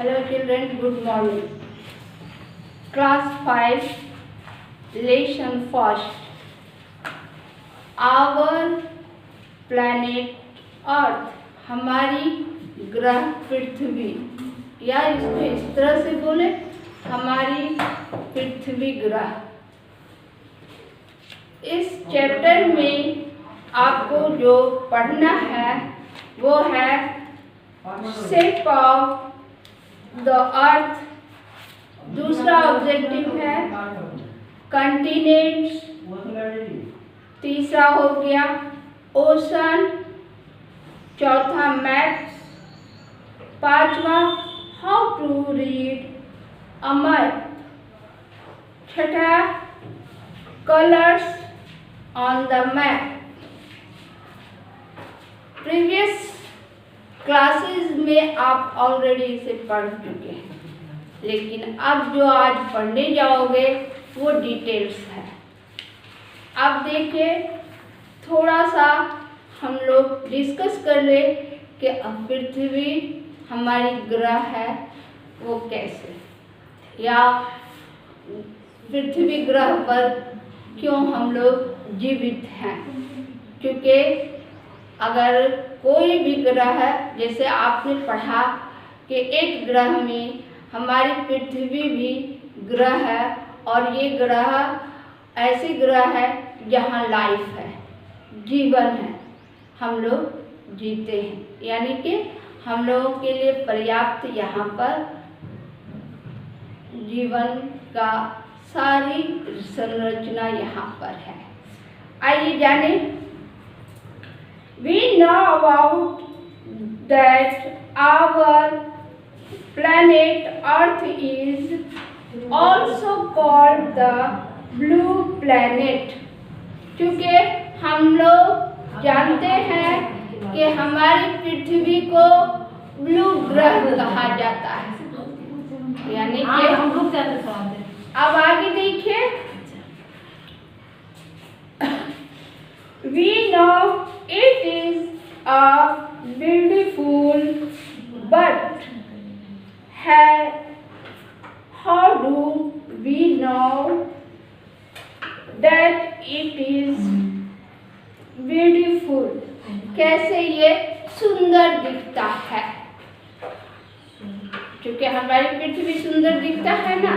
Hello children, good morning. Class 5, lesson first. Our planet Earth, हमारी ग्रह पृथ्वी, या इसको इस तरह से बोले, हमारी पृथ्वी ग्रह। इस चैप्टर में आपको जो पढ़ना है वो है शेप ऑफ द अर्थ। दूसरा ऑब्जेक्टिव है कंटिनेंट्स। तीसरा हो गया ओशन। चौथा मैप्स। पांचवा how to read a map. छठा colours on the map. Previous classes में आप ऑलरेडी इसे पढ़ चुके हैं, लेकिन अब जो आज पढ़ने जाओगे वो डिटेल्स है। अब देखिए, थोड़ा सा हम लोग डिस्कस कर ले कि अब पृथ्वी हमारी ग्रह है वो कैसे, या पृथ्वी ग्रह पर क्यों हम लोग जीवित हैं। क्योंकि अगर कोई भी ग्रह है, जैसे आपने पढ़ा कि एक ग्रह में हमारी पृथ्वी भी ग्रह है, और ये ग्रह ऐसे ग्रह है जहाँ लाइफ है, जीवन है, हम लोग जीते हैं, यानी कि हम लोगों के लिए पर्याप्त यहाँ पर जीवन का सारी संरचना यहाँ पर है। आइए जाने। We know about that our planet Earth is also called the blue planet। क्योंकि हम लोग जानते हैं कि हमारी पृथ्वी को ब्लू ग्रह कहा जाता है, यानी कि हम लोग अब आगे देखिए। We know it is a beautiful, but how do we know that it is beautiful? कैसे ये सुंदर दिखता है? क्योंकि हमारी पृथ्वी सुंदर दिखता है ना,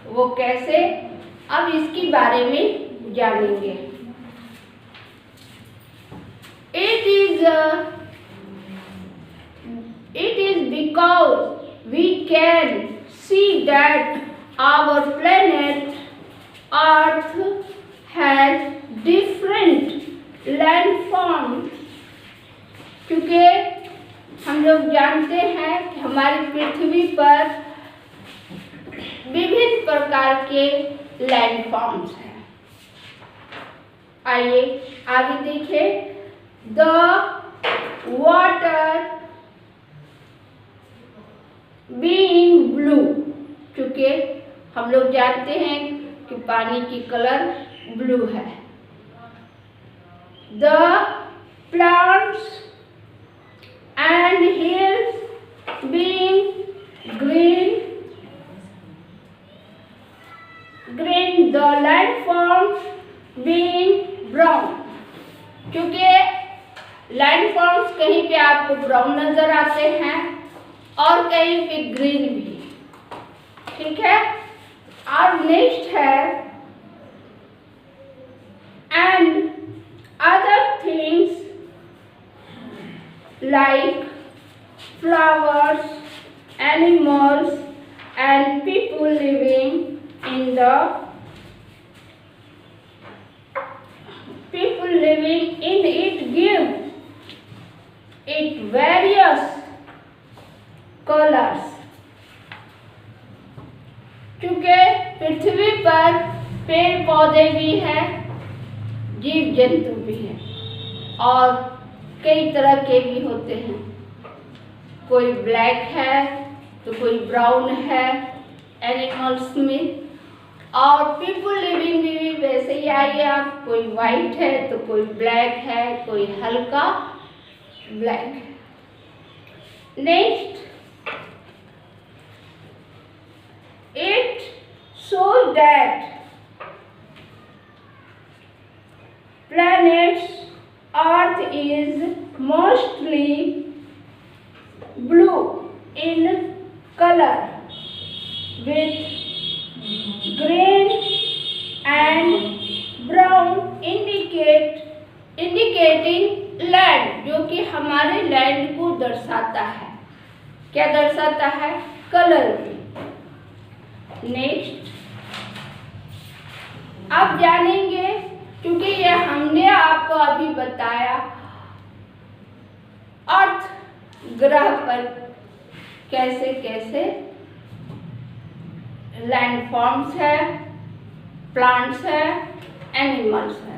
वो कैसे, अब इसके बारे में जानेंगे। It is because we can see that our planet Earth has different landforms। क्योंकि हम लोग जानते हैं कि हमारी पृथ्वी पर विभिन्न प्रकार के लैंडफॉर्म्स हैं। आइए आगे देखें। The water being blue, क्योंकि हम लोग जानते हैं कि पानी की कलर ब्लू है। The plants and hills being green, the landforms being brown। क्योंकि लैंडफॉर्म्स कहीं पे आपको ब्राउन नजर आते हैं और कहीं पे ग्रीन भी, ठीक है। और नेक्स्ट है and other things like flowers, animals and people living in it give it various colors। क्योंकि पृथ्वी पर पेड़ पौधे भी हैं, जीव जंतु भी हैं, और कई तरह के भी होते हैं। कोई ब्लैक है तो कोई ब्राउन है एनिमल्स में, और पीपल लिविंग भी वैसे ही। आइए आप, कोई वाइट है तो कोई ब्लैक है, कोई हल्का ब्लैक है। Next in color with green and brown indicating land, जो कि हमारे लैंड को दर्शाता है। क्या दर्शाता है? कलर। नेक्स्ट अब जानेंगे, क्योंकि ये हमने आपको अभी बताया अर्थ ग्रह पर कैसे कैसे लैंडफॉर्म्स है, प्लांट्स है, एनिमल्स है।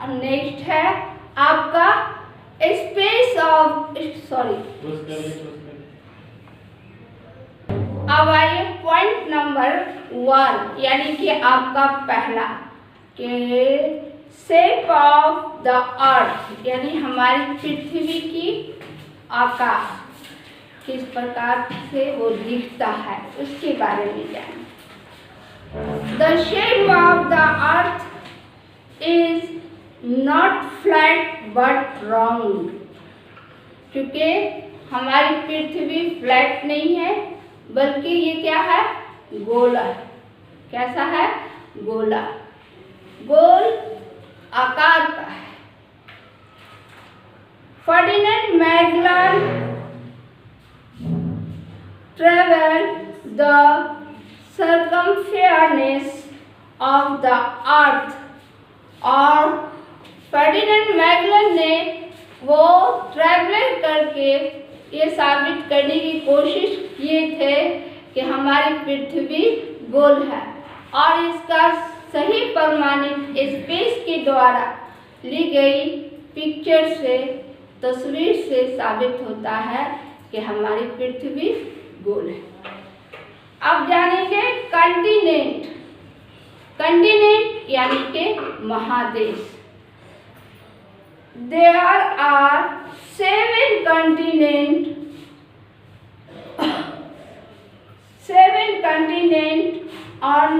नेक्स्ट है आपका स्पेस ऑफ अब आइए पॉइंट नंबर 1, यानी कि आपका पहला कि शेप ऑफ द अर्थ, यानी हमारी पृथ्वी की आकार किस प्रकार से वो दिखता है उसके बारे में जानें। The shape of the earth is not flat but round, क्योंकि हमारी पृथ्वी फ्लैट नहीं है बल्कि ये क्या है? गोला। कैसा है? गोला, गोल आकार का है। Ferdinand Magellan traveled the circumference of the earth, और फर्डिनेंड मैगेलन ने वो ट्रैवल करके ये साबित करने की कोशिश किए थे कि हमारी पृथ्वी गोल है, और इसका सही प्रमाणित स्पेस के द्वारा ली गई पिक्चर से, तस्वीर से साबित होता है कि हमारी पृथ्वी गोल है। अब जानेंगे कंटिनेंट। कंटिनेंट यानी कि महादेश। There are 7 continents on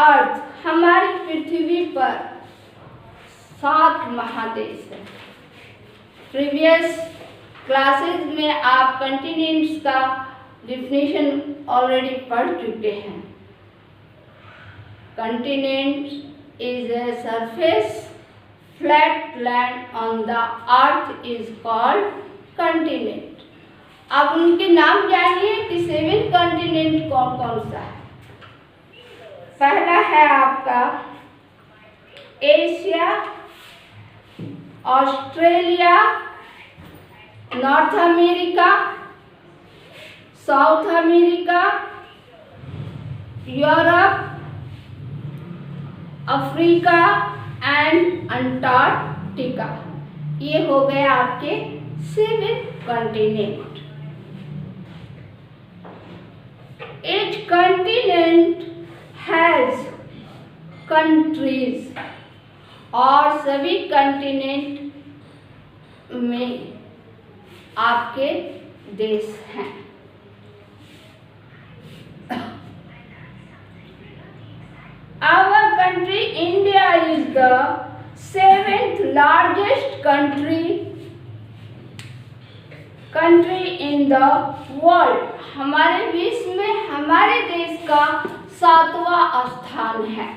Earth। हमारी पृथ्वी पर 7 महादेश है। प्रीवियस क्लासेस में आप कंटिनेंट्स का डिफिनेशन ऑलरेडी पढ़ चुके हैं। Continent is a surface flat land on the earth is called continent. अब उनके नाम जानिए कि 7 कंटिनेंट कौन कौन सा है। पहला है आपका Asia, Australia, north America, south America, Europe, Africa and Antarctica. ये हो गए आपके 7 continent. Each continent has countries, और सभी कंटिनेंट में आपके देश हैं। Our country India is the 7th largest country in the world। हमारे विश्व में हमारे देश का 7वां स्थान है।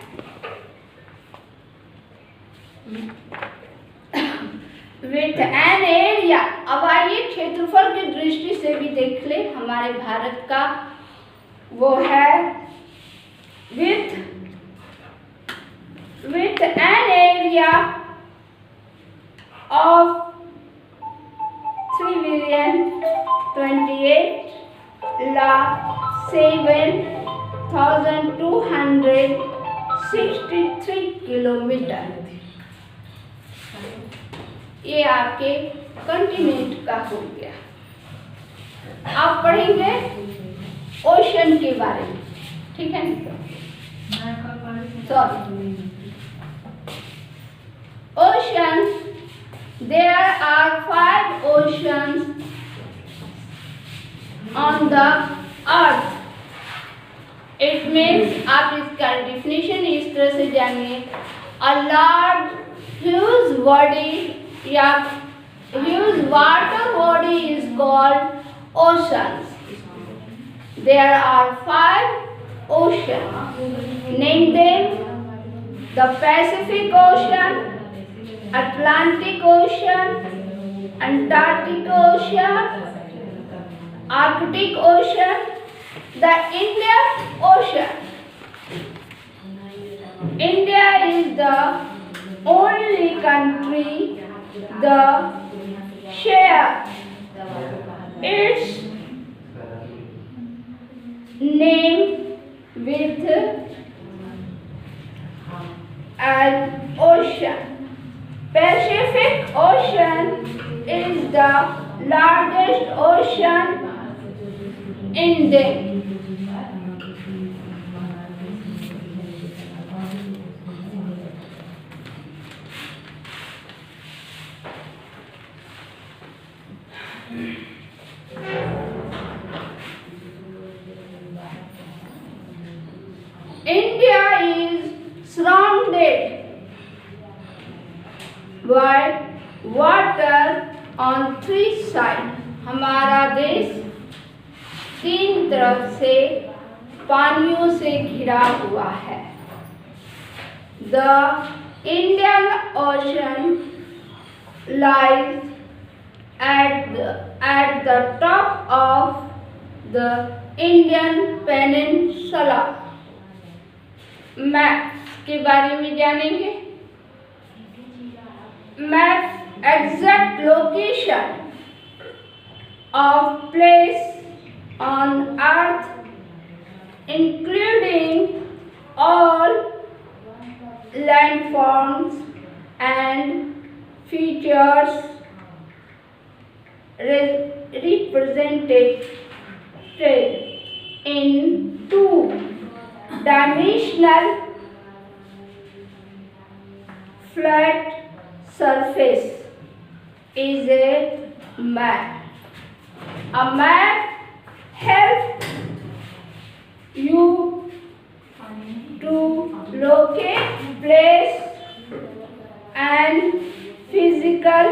With an area, अब आइए क्षेत्रफल की दृष्टि से भी देख ले हमारे भारत का, वो है with an area of 3,28,7,263 kilometre. ये आपके कंटिनेंट का हो गया। आप पढ़ेंगे ओशन के बारे में, ठीक है ना? Sorry, oceans, there are 5 oceans on the earth। It means आप इसका डिफिनेशन इस तरह से जानिए, a large huge body या huge water body is called oceans. There are 5 oceans. Name them: the Pacific Ocean, Atlantic Ocean, Antarctic Ocean, Arctic Ocean, the Indian Ocean. India is the only country that share its name with an ocean. Pacific Ocean is the largest ocean in them. India is surrounded by water on 3 sides. हमारा देश 3 तरफ से पानियों से घिरा हुआ है. The Indian Ocean lies at the top of the Indian Peninsula. Map के बारे में जानेंगे. Map exact location of place on earth including all landforms and features represented in 2-dimensional flat surface is a map. A map helps you to locate place and physical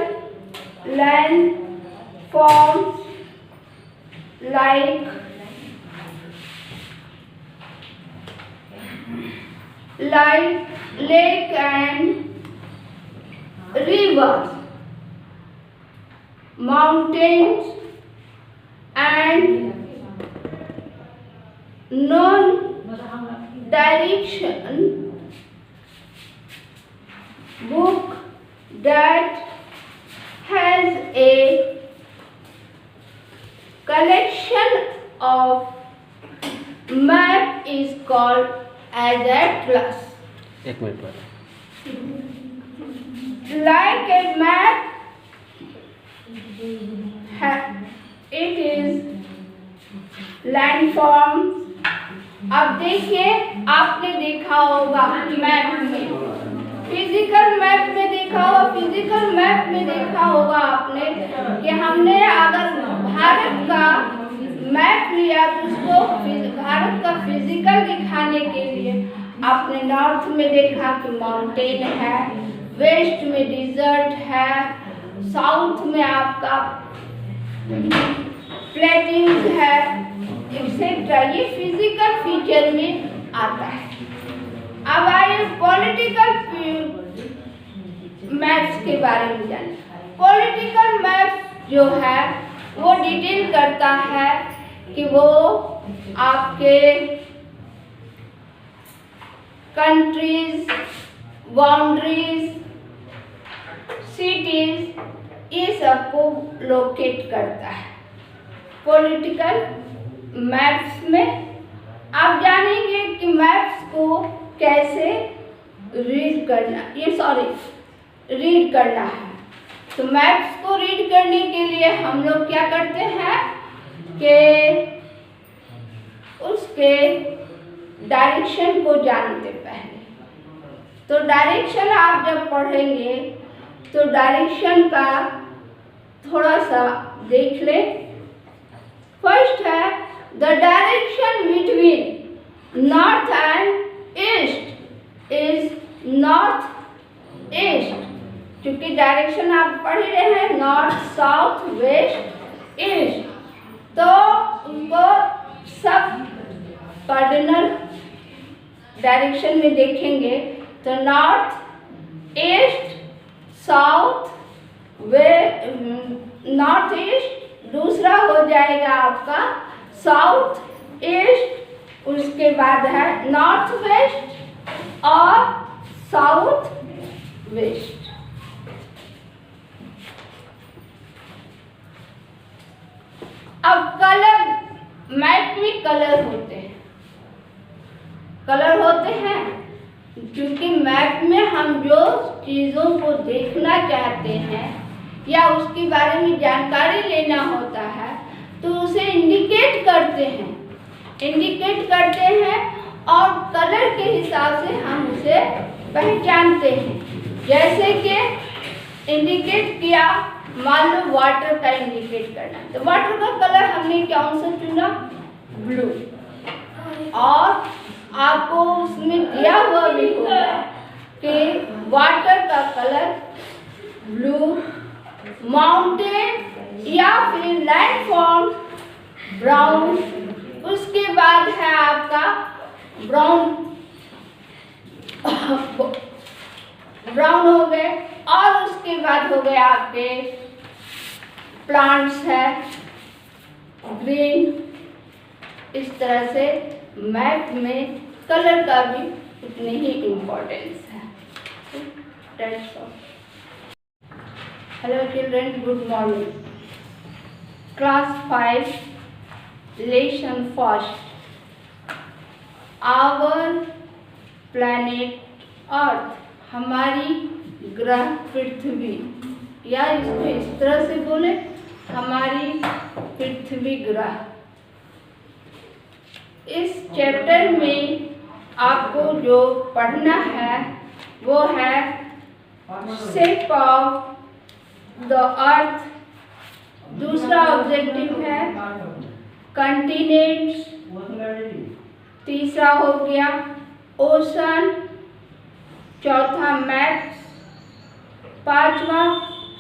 landforms like lake and rivers, mountains, and non-direction book that has a collection of map is called as atlas. एक minute पर Like a map, it is landforms. अब देखिए, आपने देखा होगा map में, physical map में देखा होगा, फिजिकल मैप में देखा होगा आपने कि हमने अगर भारत का मैप लिया तो उसको भारत का फिजिकल दिखाने के लिए आपने नॉर्थ में देखा कि माउंटेन है, वेस्ट में डिजर्ट है, साउथ में आपका प्लेटिंग है, एक्सेट्रा. ये फिजिकल फीचर में आता है. अब आइए पॉलिटिकल मैप्स के बारे में जानें. पॉलिटिकल मैप्स जो है वो डिटेल करता है कि वो आपके कंट्रीज, बाउंड्रीज, सिटीज, ये सबको लोकेट करता है. पॉलिटिकल मैप्स में आप जानेंगे कि मैप्स को कैसे रीड करना है. तो मैप्स को रीड करने के लिए हम लोग क्या करते हैं कि उसके डायरेक्शन को जानते पहले. तो डायरेक्शन आप जब पढ़ेंगे तो डायरेक्शन का थोड़ा सा देख लें. फर्स्ट है the direction between north and east is north east. क्योंकि डायरेक्शन आप पढ़ ही रहे हैं, नॉर्थ साउथ वेस्ट ईस्ट, तो उनको सब कार्डिनल डायरेक्शन में देखेंगे तो नॉर्थ ईस्ट साउथ वे नॉर्थ ईस्ट, दूसरा हो जाएगा आपका साउथ ईस्ट, उसके बाद है नॉर्थ वेस्ट और साउथ वेस्ट। अब कलर, मैप में कलर होते हैं, कलर होते हैं क्योंकि मैप में हम जो चीज़ों को देखना चाहते हैं या उसके बारे में जानकारी लेना होता है तो उसे इंडिकेट करते हैं और कलर के हिसाब से हम उसे पहचानते हैं। जैसे कि इंडिकेट किया, मान लो वाटर का इंडिकेट करना, तो वाटर का कलर हमने कौन सा चुना, ब्लू, और आपको उसमें दिया हुआ भी होगा कि वाटर का कलर ब्लू, माउंटेन या फिर लैंडफॉर्म ब्राउन, उसके बाद है आपका ब्राउन हो गए, और उसके बाद हो गए आपके प्लांट्स है ग्रीन। इस तरह से मैप में कलर का भी उतनी ही इम्पोर्टेंस है। Hello children, good morning. Class 5 lesson first, our planet earth, हमारी ग्रह पृथ्वी, या इसको इस तरह से बोले, हमारी पृथ्वी ग्रह। इस चैप्टर में आपको जो पढ़ना है वो है शेप ऑफ द अर्थ, दूसरा ऑब्जेक्टिव है कंटिनेंट्स, तीसरा हो गया ओशन, चौथा मैप्स, पांचवा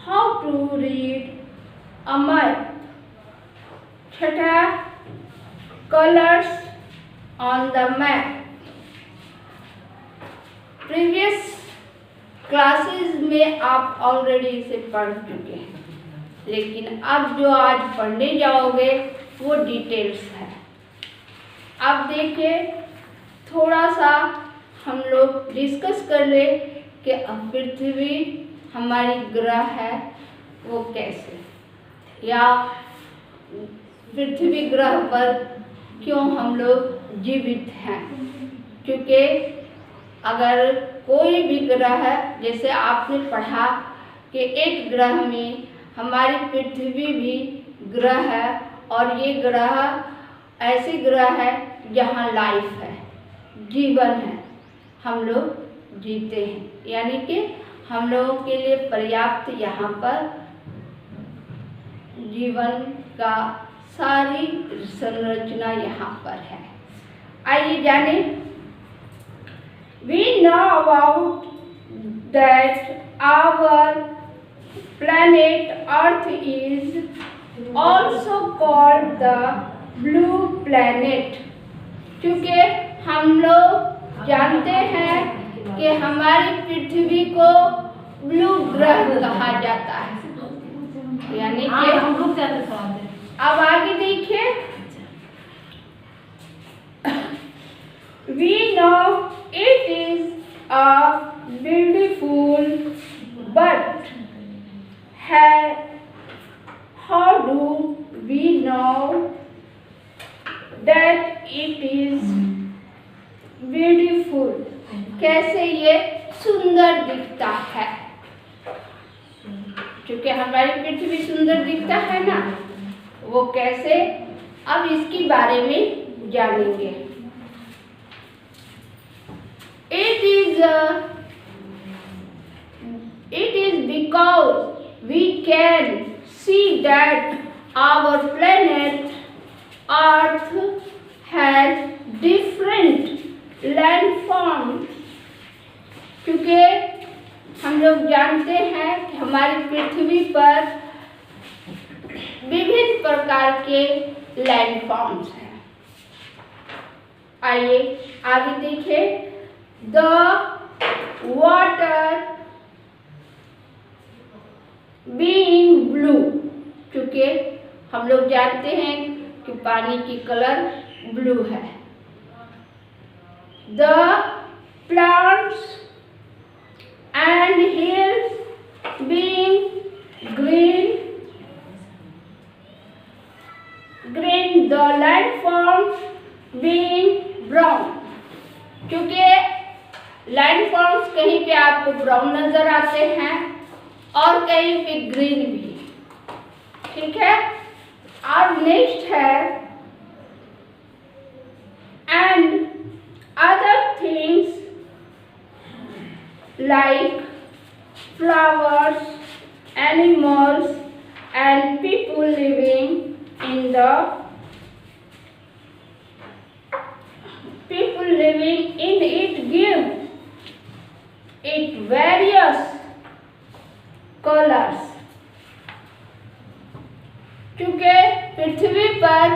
how to read a map, छठा colours on the map. Previous classes में आप ऑलरेडी इसे पढ़ चुके हैं, लेकिन अब जो आज पढ़ने जाओगे वो डिटेल्स है। अब देखिए, थोड़ा सा हम लोग डिस्कस कर ले कि पृथ्वी हमारी ग्रह है वो कैसे, या पृथ्वी ग्रह पर क्यों हम लोग जीवित हैं। क्योंकि अगर कोई भी ग्रह है, जैसे आपने पढ़ा कि एक ग्रह में हमारी पृथ्वी भी ग्रह है, और ये ग्रह ऐसे ग्रह है जहाँ लाइफ है, जीवन है, हम लोग जीते हैं, यानी कि हम लोगों के लिए पर्याप्त यहाँ पर जीवन का सारी संरचना यहाँ पर है। आइए जाने, we know about that our planet Earth is also called the blue planet। क्योंकि हम लोग जानते हैं कि हमारी पृथ्वी को ब्लू ग्रह कहा जाता है, यानी कि अब आगे देखिए, we know it is a beautiful, but how do we know that it is beautiful? कैसे ये सुंदर दिखता है, क्योंकि हमारी पृथ्वी सुंदर दिखता है ना, वो कैसे, अब इसके बारे में जानेंगे। It is because we can see that our planet Earth has different landforms। क्योंकि हम लोग जानते हैं कि हमारी पृथ्वी पर विभिन्न प्रकार के लैंडफॉर्म्स हैं। आइए आगे देखें। द वाटर बीइंग ब्लू, क्योंकि हम लोग जानते हैं कि पानी की कलर ब्लू है। The plants and hills being green, the landforms being brown, क्योंकि लैंडफॉर्म्स कहीं पे आपको ब्राउन नजर आते हैं और कहीं पे ग्रीन भी, ठीक है। और नेक्स्ट है and other things like flowers, animals and people living in it give it various colors, क्योंकि पृथ्वी पर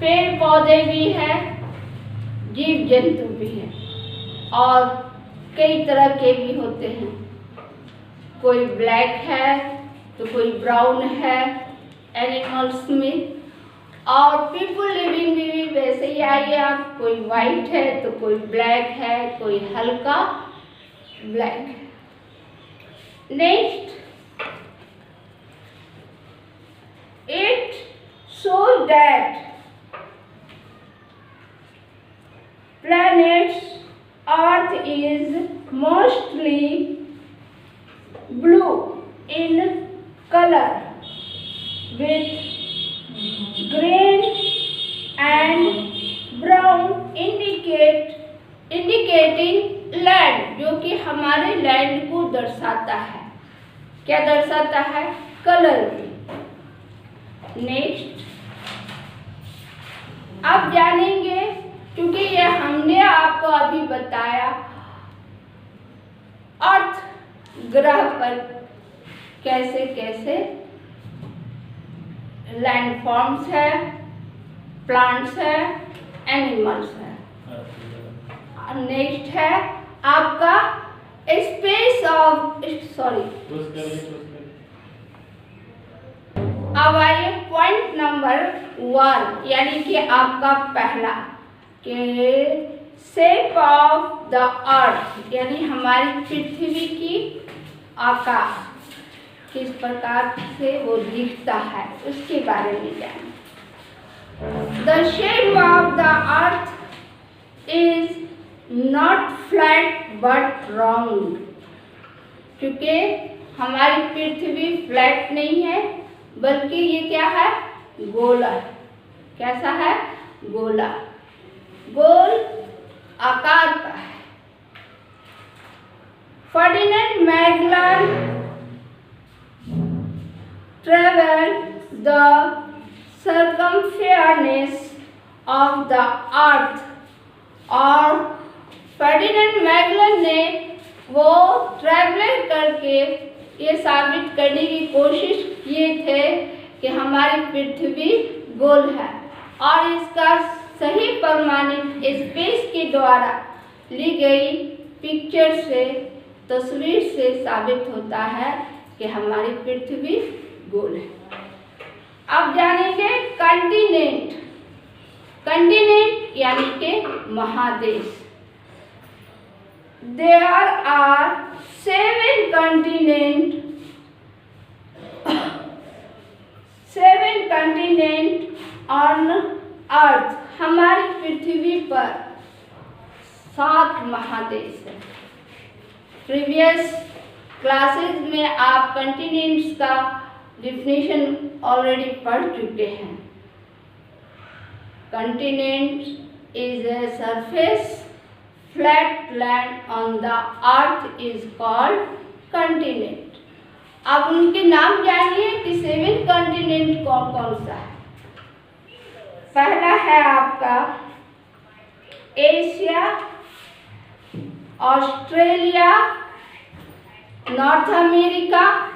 पेड़ पौधे भी हैं, जीव जंतु भी हैं और कई तरह के भी होते हैं। कोई ब्लैक है तो कोई ब्राउन है एनिमल्स में, और पीपल लिविंग भी वैसे ही आइए आप, कोई वाइट है तो कोई ब्लैक है, कोई हल्का ब्लैक है। Next, it shows that planets Earth is mostly blue in color with green and brown indicating land, जो कि हमारे लैंड को दर्शाता है। क्या दर्शाता है? कलर भी। नेक्स्ट, अब जानेंगे, क्योंकि ये हमने आपको अभी बताया अर्थ ग्रह पर कैसे कैसे लैंडफॉर्म्स है, प्लांट्स है, एनिमल्स है। नेक्स्ट है आपका स्पेस ऑफ अब आइए पॉइंट नंबर 1, यानी कि आपका पहला कि शेप ऑफ द अर्थ, यानी हमारी पृथ्वी की आकार किस प्रकार से वो दिखता है उसके बारे में जानें। The shape of the earth is not flat but round, क्योंकि हमारी पृथ्वी फ्लैट नहीं है बल्कि ये क्या है? गोला। कैसा है? गोला, गोल आकार का है। Ferdinand Magellan traveled the circumference of the earth, और फर्डिनेंड मैगलन ने वो ट्रैवल करके ये साबित करने की कोशिश किए थे कि हमारी पृथ्वी गोल है, और इसका सही प्रमाणित स्पेस के द्वारा ली गई पिक्चर से, तस्वीर से साबित होता है कि हमारी पृथ्वी गोल है। अब जानेंगे कंटिनेंट। कंटिनेंट यानी कि महादेश। There are 7 continents on Earth। हमारी पृथ्वी पर 7 महादेश हैं। प्रीवियस क्लासेस में आप कंटिनेंट्स का डिफिनेशन ऑलरेडी पढ़ चुके हैं। Continent is a surface flat land on the earth is called continent. अब उनके नाम जानिए कि 7 कंटिनेंट कौन कौन सा है। पहला है आपका Asia, Australia, North America,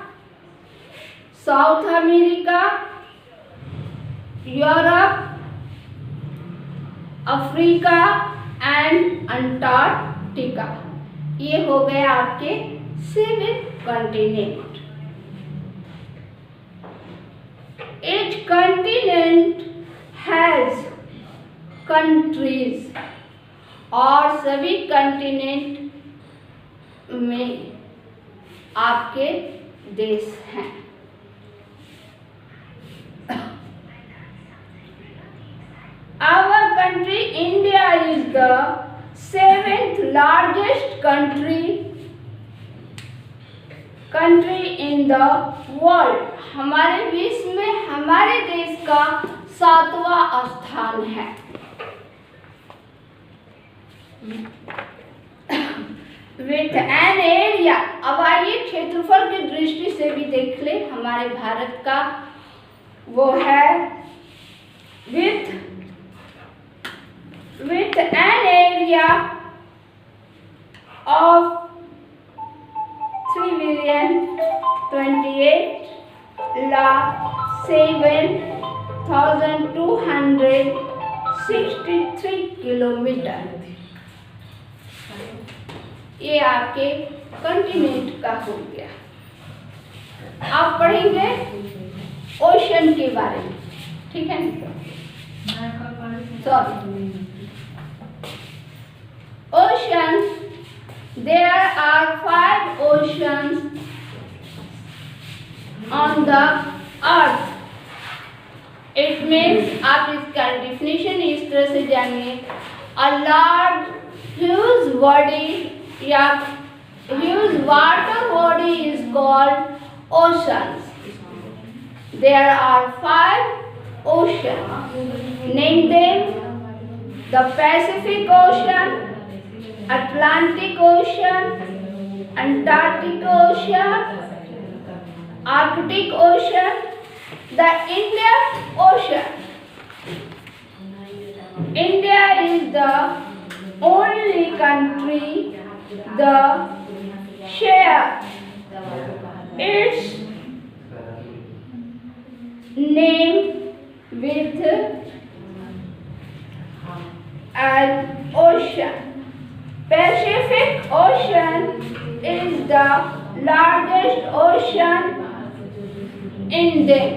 South America, Europe, Africa and Antarctica. ये हो गए आपके 7 continent. Each continent has countries और सभी कंटिनेंट में आपके देश हैं। Our country India is the 7th largest country in the world। हमारे विश्व में हमारे देश का 7वां स्थान है। With an area, अब आइए क्षेत्रफल की दृष्टि से भी देख ले हमारे भारत का, वो है with an area of 3,28,7,263 kilometre. ये आपके कंटिनेंट का हो गया। आप पढ़ेंगे ओशन के बारे में, ठीक है? Oceans, there are 5 oceans on the earth। It means आप इसका definition इस तरह से जानिए, a large huge body या huge water body is called oceans। There are 5 oceans, name them: the Pacific Ocean, Atlantic Ocean, Antarctic Ocean, Arctic Ocean, the Indian Ocean। India is the only country that shares its name with an ocean। Pacific Ocean is the largest ocean in them।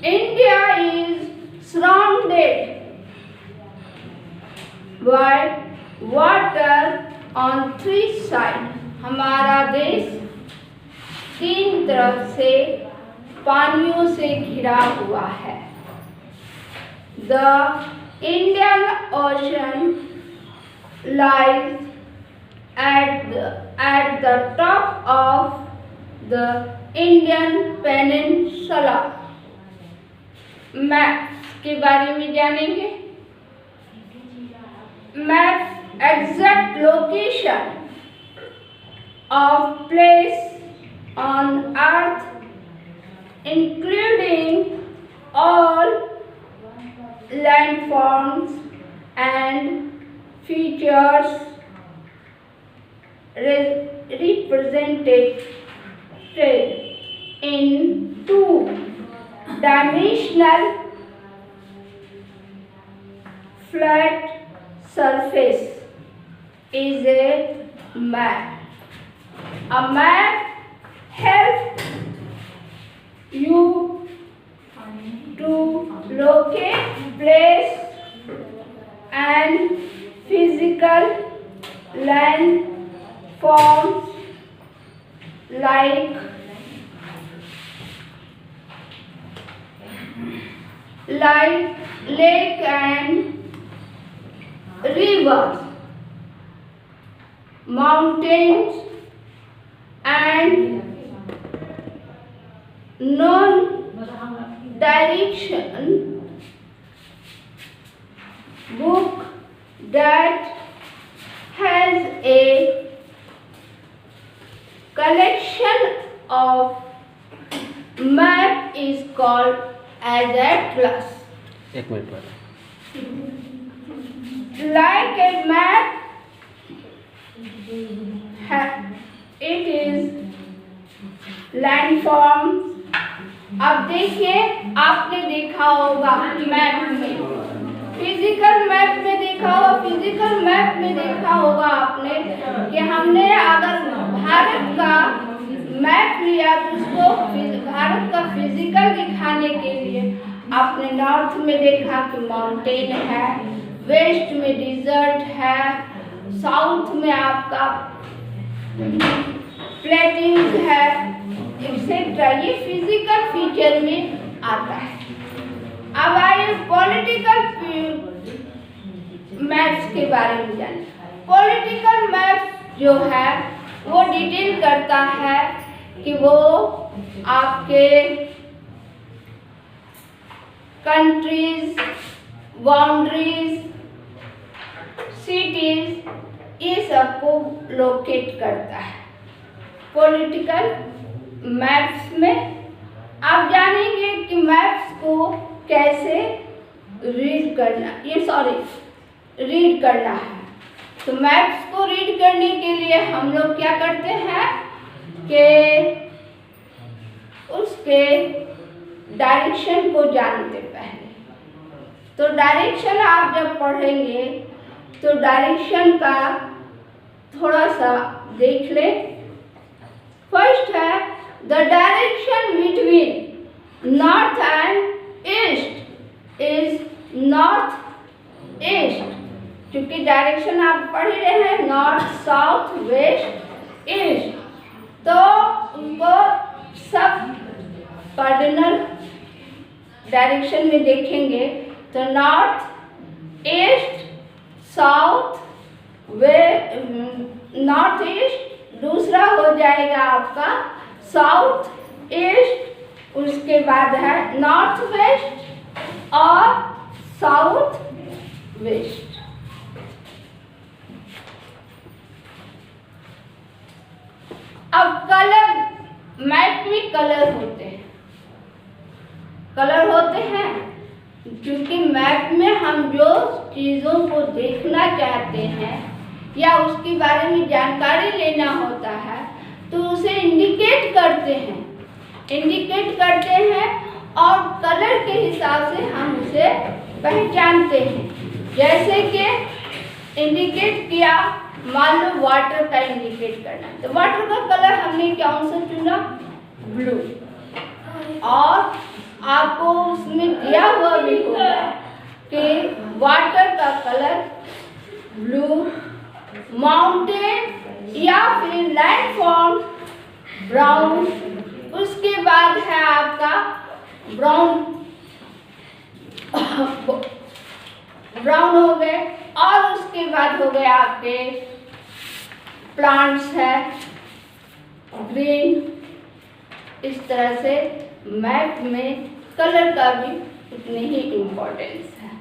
India is surrounded by water on 3 sides। हमारा देश 3 तरफ से पानियों से घिरा हुआ है। The Indian Ocean lies at the top of the Indian Peninsula। Map के बारे में जानेंगे। Map exact location of place on earth including all landforms and features represented in 2-dimensional flat surface is a map। A map helps you to locate place and physical landforms like lake and rivers, mountains and non-direction book that has a collection of map is called as atlas. एक minute पर Like a map, it is landforms. अब देखिए, आपने देखा होगा map में, physical map में देखा होगा, फिजिकल मैप में देखा होगा आपने कि हमने अगर भारत का मैप लिया तो उसको भारत का फिजिकल दिखाने के लिए आपने नॉर्थ में देखा कि माउंटेन है, वेस्ट में डिजर्ट है, साउथ में आपका प्लेटिंग है, एक्सेट्रा। ये फिजिकल फीचर में आता है। अब आइए पॉलिटिकल मैप्स के बारे में जानें। पॉलिटिकल मैप्स जो है वो डिटेल करता है कि वो आपके कंट्रीज, बाउंड्रीज, सिटीज, ये सबको लोकेट करता है। पॉलिटिकल मैप्स में आप जानेंगे कि मैप्स को कैसे रीड करना है। तो मैप्स को रीड करने के लिए हम लोग क्या करते हैं कि उसके डायरेक्शन को जानते पहले। तो डायरेक्शन आप जब पढ़ेंगे तो डायरेक्शन का थोड़ा सा देख लें। फर्स्ट है the direction between north and east is north east, क्योंकि डायरेक्शन आप पढ़ ही रहे हैं, नॉर्थ, साउथ, वेस्ट, ईस्ट। तो उनको सब कार्डिनल डायरेक्शन में देखेंगे तो north, east, south, north east, दूसरा हो जाएगा आपका साउथ ईस्ट, उसके बाद है नॉर्थ वेस्ट और साउथ वेस्ट। अब कलर, मैप में कलर होते हैं, क्योंकि मैप में हम जो चीज़ों को देखना चाहते हैं या उसके बारे में जानकारी लेना होता है तो उसे इंडिकेट करते हैं और कलर के हिसाब से हम उसे पहचानते हैं। जैसे कि इंडिकेट किया, मान लो वाटर का इंडिकेट करना, तो वाटर का कलर हमने कौन सा चुना? ब्लू। और आपको उसमें दिया हुआ भी होगा कि वाटर का कलर ब्लू, माउंटेन या फिर लैंडफॉर्म ब्राउन, उसके बाद है आपका ब्राउन हो गए, और उसके बाद हो गए आपके प्लांट्स है ग्रीन। इस तरह से मैप में कलर का भी उतनी ही इम्पोर्टेंस है।